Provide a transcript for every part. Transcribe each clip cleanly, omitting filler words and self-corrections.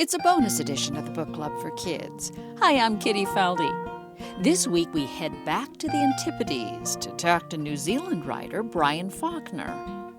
It's a bonus edition of the Book Club for Kids. Hi, I'm Kitty Felde. This week we head back to the Antipodes to talk to New Zealand writer Brian Falkner.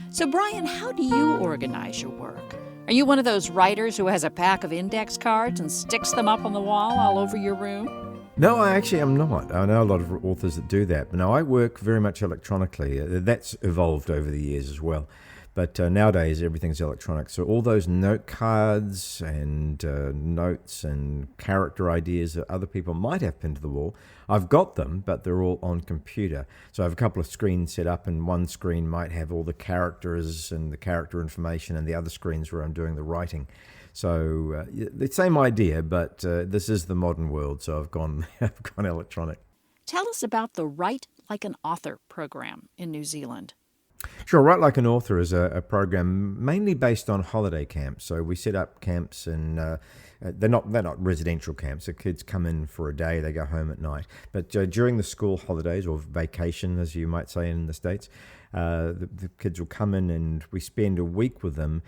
So Brian, how do you organize your work? Are you one of those writers who has a pack of index cards and sticks them up on the wall all over your room? No, I actually am not. I know a lot of authors that do that. But no, I work very much electronically. That's evolved over the years as well. But nowadays, everything's electronic. So all those note cards and notes and character ideas that other people might have pinned to the wall, I've got them, but they're all on computer. So I have a couple of screens set up, and one screen might have all the characters and the character information, and the other screen's where I'm doing the writing. So the same idea, but this is the modern world, so I've gone electronic. Tell us about the Write Like an Author program in New Zealand. Sure, Write Like an Author is a program mainly based on holiday camps. So we set up camps, and they're not residential camps. The kids come in for a day, they go home at night. But during the school holidays, or vacation, as you might say in the States, the kids will come in, and we spend a week with them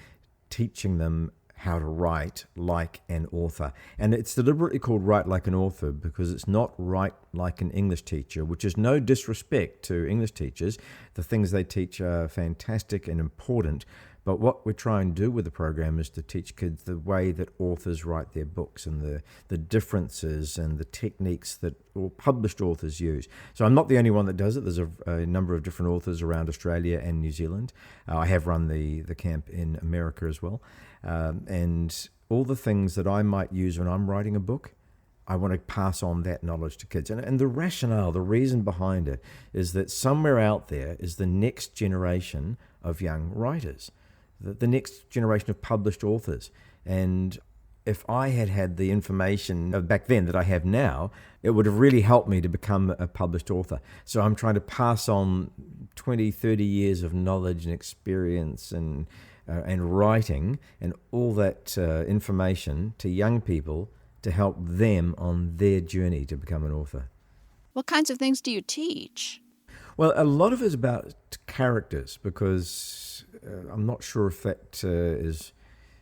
teaching them how to write like an author. And it's deliberately called Write Like an Author because it's not write like an English teacher, which is no disrespect to English teachers. The things they teach are fantastic and important. But what we're trying to do with the program is to teach kids the way that authors write their books and the differences and the techniques that all published authors use. So I'm not the only one that does it. There's a number of different authors around Australia and New Zealand. I have run the camp in America as well. And all the things that I might use when I'm writing a book, I want to pass on that knowledge to kids. And the rationale, the reason behind it is that somewhere out there is the next generation of young writers, the next generation of published authors. And if I had the information back then that I have now, it would have really helped me to become a published author. So I'm trying to pass on 20, 30 years of knowledge and experience and writing and all that information to young people to help them on their journey to become an author. What kinds of things do you teach? Well, a lot of it is about characters, because I'm not sure if that is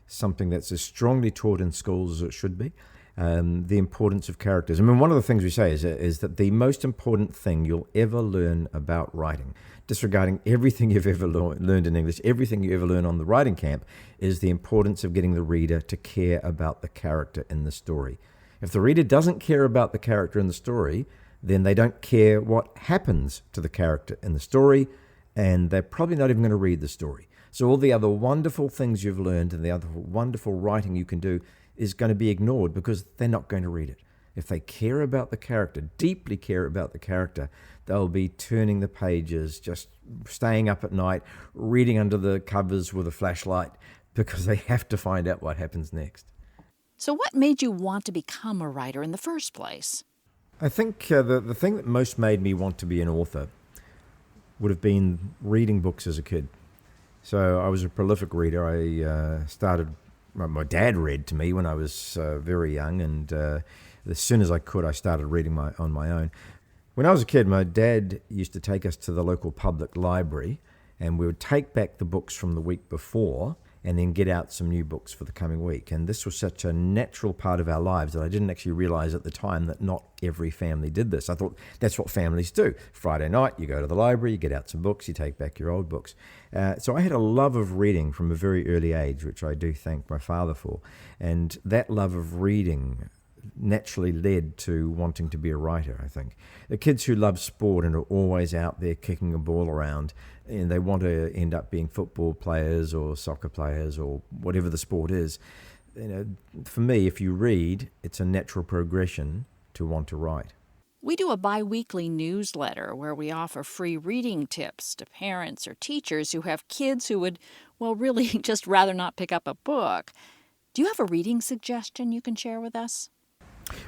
something that's as strongly taught in schools as it should be. The importance of characters. I mean, one of the things we say is that the most important thing you'll ever learn about writing, disregarding everything you've ever learned in English, everything you ever learn on the writing camp, is the importance of getting the reader to care about the character in the story. If the reader doesn't care about the character in the story, then they don't care what happens to the character in the story, and they're probably not even going to read the story. So all the other wonderful things you've learned and the other wonderful writing you can do is going to be ignored because they're not going to read it. If they care about the character, deeply care about the character, they'll be turning the pages, just staying up at night, reading under the covers with a flashlight because they have to find out what happens next. So what made you want to become a writer in the first place? I think the thing that most made me want to be an author would have been reading books as a kid. So I was a prolific reader. My dad read to me when I was very young, and as soon as I could, I started reading on my own. When I was a kid, my dad used to take us to the local public library, and we would take back the books from the week before and then get out some new books for the coming week. And this was such a natural part of our lives that I didn't actually realize at the time that not every family did this. I thought that's what families do. Friday night, you go to the library, you get out some books, you take back your old books. So I had a love of reading from a very early age, which I do thank my father for. And that love of reading naturally led to wanting to be a writer, I think. The kids who love sport and are always out there kicking a ball around, and they want to end up being football players or soccer players or whatever the sport is. For me, if you read, it's a natural progression to want to write. We do a bi-weekly newsletter where we offer free reading tips to parents or teachers who have kids who would, really just rather not pick up a book. Do you have a reading suggestion you can share with us?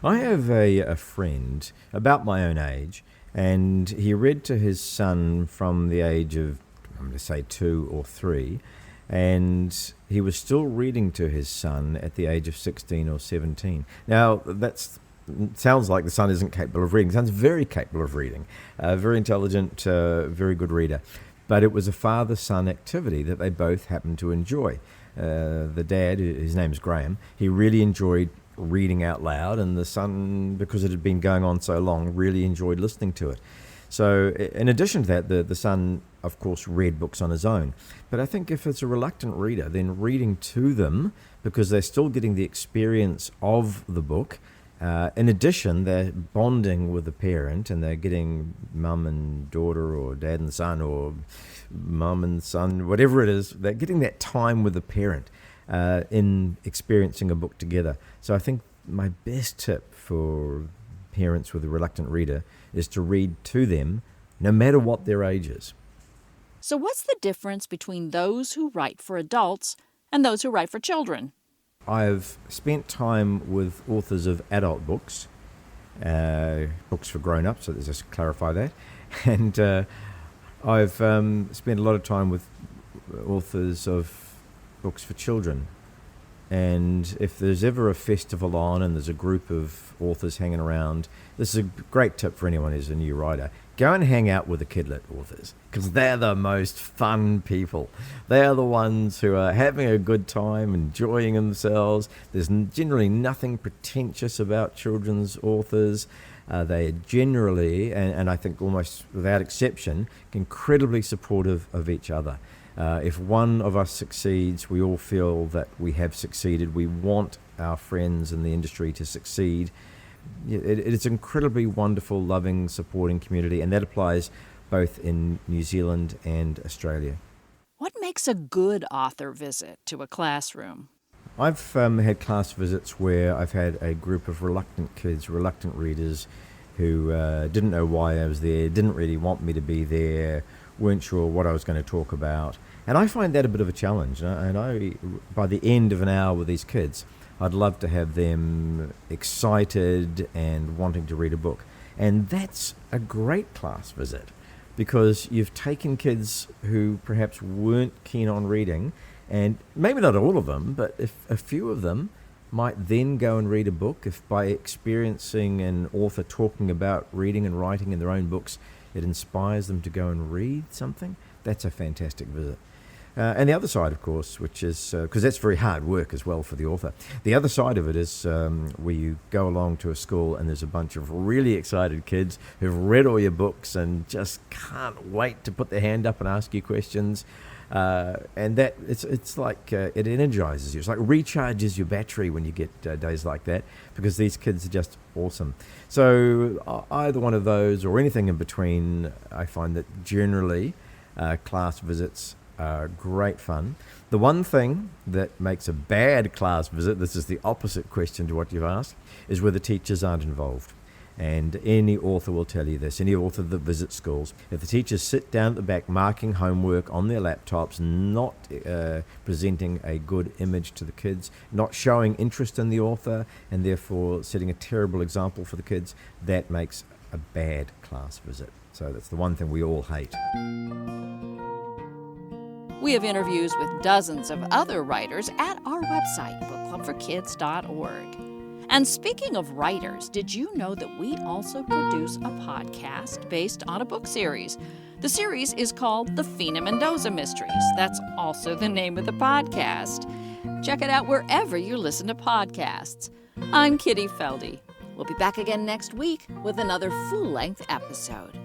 I have a friend about my own age, and he read to his son from the age of, I'm going to say 2 or 3, and he was still reading to his son at the age of 16 or 17. Now, sounds like the son isn't capable of reading. The son's very capable of reading, very intelligent, very good reader. But it was a father-son activity that they both happened to enjoy. the dad, his name's Graham, he really enjoyed reading out loud, and the son, because it had been going on so long, really enjoyed listening to it. So in addition to that, the son, of course, read books on his own. But I think if it's a reluctant reader, then reading to them, because they're still getting the experience of the book. In addition, they're bonding with the parent, and they're getting mum and daughter, or dad and son, or mum and son, whatever it is. They're getting that time with the parent in experiencing a book together. So I think my best tip for parents with a reluctant reader is to read to them, no matter what their age is. So what's the difference between those who write for adults and those who write for children? I've spent time with authors of adult books, books for grown-ups, so let's just clarify that. And I've spent a lot of time with authors of books for children. And if there's ever a festival on and there's a group of authors hanging around, this is a great tip for anyone who's a new writer. Go and hang out with the kidlit authors, because they're the most fun people. They're the ones who are having a good time, enjoying themselves. There's generally nothing pretentious about children's authors. They are generally, and I think almost without exception, incredibly supportive of each other. If one of us succeeds, we all feel that we have succeeded. We want our friends in the industry to succeed. It's an incredibly wonderful, loving, supporting community, and that applies both in New Zealand and Australia. What makes a good author visit to a classroom? I've had class visits where I've had a group of reluctant kids, reluctant readers, who didn't know why I was there, didn't really want me to be there, weren't sure what I was going to talk about. And I find that a bit of a challenge. And I, by the end of an hour with these kids, I'd love to have them excited and wanting to read a book. And that's a great class visit, because you've taken kids who perhaps weren't keen on reading, and maybe not all of them, but if a few of them might then go and read a book, if by experiencing an author talking about reading and writing in their own books, it inspires them to go and read something, that's a fantastic visit. And the other side, of course, which is, because that's very hard work as well for the author, the other side of it is where you go along to a school and there's a bunch of really excited kids who've read all your books and just can't wait to put their hand up and ask you questions. And that it's like it energizes you. It's like recharges your battery when you get days like that, because these kids are just awesome. So either one of those or anything in between, I find that generally class visits are great fun. The one thing that makes a bad class visit, this is the opposite question to what you've asked, is where the teachers aren't involved. And any author will tell you this, any author that visits schools, if the teachers sit down at the back marking homework on their laptops, not presenting a good image to the kids, not showing interest in the author, and therefore setting a terrible example for the kids, that makes a bad class visit. So that's the one thing we all hate. We have interviews with dozens of other writers at our website, bookclubforkids.org. And speaking of writers, did you know that we also produce a podcast based on a book series? The series is called The Fina Mendoza Mysteries. That's also the name of the podcast. Check it out wherever you listen to podcasts. I'm Kitty Felde. We'll be back again next week with another full-length episode.